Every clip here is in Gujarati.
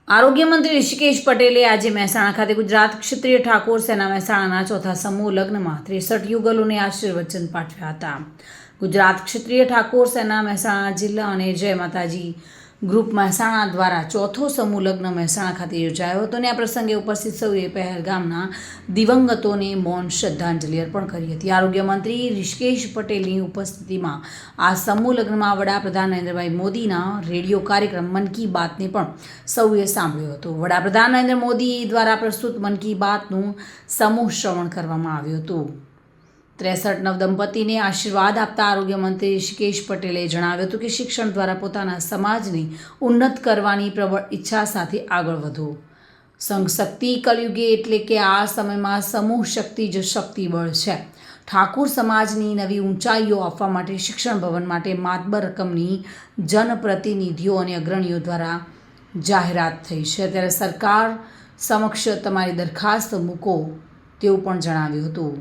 આરોગ્ય મંત્રી ઋષિકેશ પટેલે આજે મહેસાણા ખાતે ગુજરાત ક્ષત્રિય ઠાકોર સેના મહેસાણાના ચોથા સમૂહ લગ્નમાં 63 યુગલોને આશીર્વચન પાઠવ્યા હતા. ગુજરાત ક્ષત્રિય ઠાકોર સેના મહેસાણા જિલ્લા અને જય માતાજી ગ્રુપ મહેસાણા દ્વારા ચોથો સમૂહ લગ્ન મહેસાણા ખાતે યોજાયો હતો અને આ પ્રસંગે ઉપસ્થિત સૌએ પહેલગામના દિવંગતોને મૌન શ્રદ્ધાંજલિ અર્પણ કરી હતી. આરોગ્ય મંત્રી ઋષિકેશ પટેલની ઉપસ્થિતિમાં આ સમૂહ લગ્નમાં વડાપ્રધાન નરેન્દ્રભાઈ મોદીના રેડિયો કાર્યક્રમ મન કી બાતને પણ સૌએ સાંભળ્યો હતો. વડાપ્રધાન નરેન્દ્ર મોદી દ્વારા પ્રસ્તુત મન કી બાતનું સમૂહ શ્રવણ કરવામાં આવ્યું હતું. 63 નવદંપતિને આશીર્વાદ આપતા આરોગ્ય મંત્રી ઋષિકેશ પટેલે જણાવ્યું હતું કે શિક્ષણ દ્વારા પોતાના સમાજને ઉન્નત કરવાની પ્રબળ ઈચ્છા સાથે આગળ વધો. સંઘ શક્તિ કલયુગે એટલે કે આ સમયમાં સમૂહ શક્તિ જ શક્તિબળ છે. ઠાકુર સમાજની નવી ઊંચાઈઓ આપવા માટે શિક્ષણ ભવન માટે માતબર રકમની જનપ્રતિનિધિઓ અને અગ્રણીઓ દ્વારા જાહેરાત થઈ છે. ત્યારે સરકાર સમક્ષ તમારી દરખાસ્ત મૂકો તેવું પણ જણાવ્યું હતું.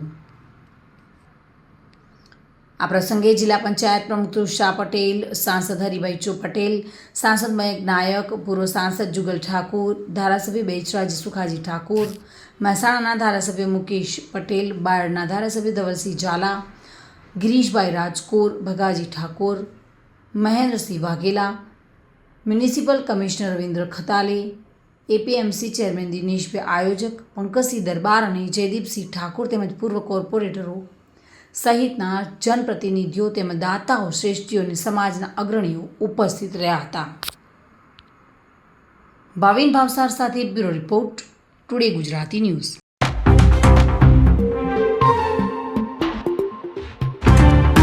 આ પ્રસંગે જિલ્લા પંચાયત પ્રમુખ તુષાર પટેલ, સાંસદ હરિભાઈ પટેલ, સાંસદ મયંક નાયક, પૂર્વ સાંસદ જુગલ ઠાકુર, ધારાસભ્ય બેચરાજ સુખાજી ઠાકુર, મહેસાણાના ધારાસભ્ય મુકેશ પટેલ, બાયડના ધારાસભ્ય Dhavalsinh Zala, Girishbhai Rajkor, Bhagaji Thakor, Mahendrasinh Vaghela, municipal commissioner Ravindra Khatale, APMC chairman Dineshbhai આયોજક, પંકજસિંહ દરબાર અને જયદીપસિંહ ઠાકોર તેમજ પૂર્વ કોર્પોરેટરો સહિતના જનપ્રતિનિધિઓ તેમજ દાતાઓ, શ્રેષ્ઠીઓ અને સમાજના અગ્રણીઓ ઉપસ્થિત રહ્યા હતા. ભાવિન ભાવસાર સાથે bureau report, today Gujarati news.